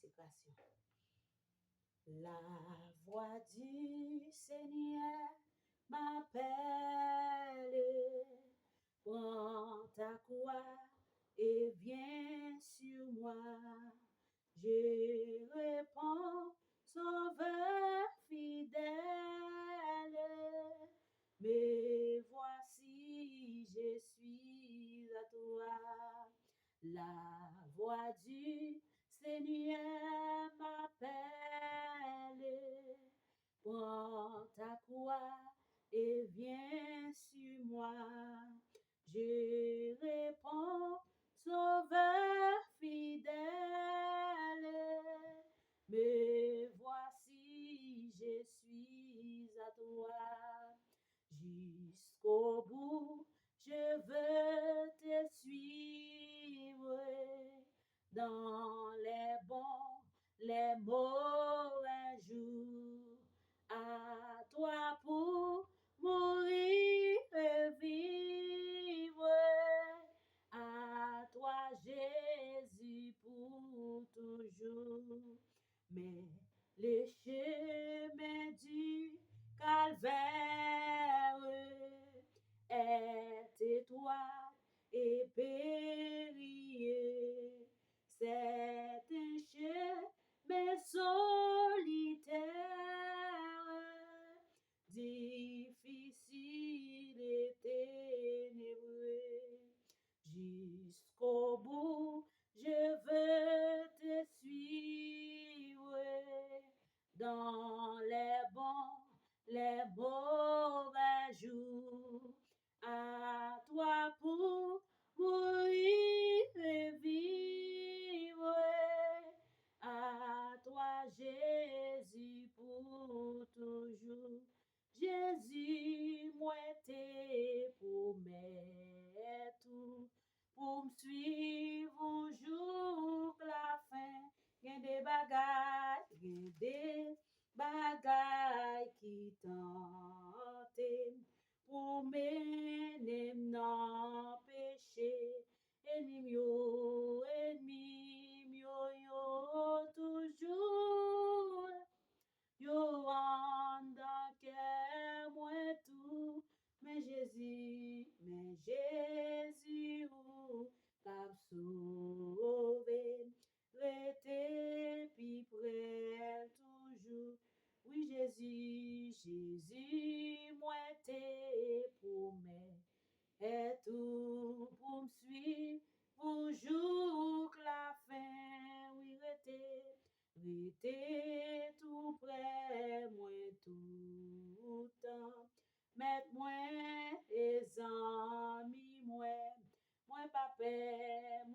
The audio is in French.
consécration. La voix du Seigneur m'appelle, prends ta croix et viens sur moi. Je réponds, Sauveur fidèle, mais voici, je suis à toi. La voix du Seigneur m'appelle, prends ta croix et viens sur moi. Je réponds, Sauveur fidèle, me voici, je suis à toi. Jusqu'au bout, je veux te suivre dans les bons, les mauvais jours. À toi pour mourir et vivre. À toi, Jésus, pour toujours. Mais le chemin du calvaire est étroit et périlleux. C'est un chemin solitaire, difficile et ténébreux. Jusqu'au bout, je veux te suivre dans les bons, les mauvais jours. À toi pour mourir et vivre. À toi, Jésus, pour toujours. Jésus, moi, t'es promets tout pour me suivre un jour la fin. Gen des bagailles qui tentent pour mener dans péché. Ennemi yo toujours. Yo en dans cœur moi tout, mais Jésus ou cap sauvé, rete puis près toujours. Oui Jésus, moi t'es promets, et tout pour me suivre, toujours la fin, oui rete tout près, moi tout temps. Mettre moi et amis, moi pas peur,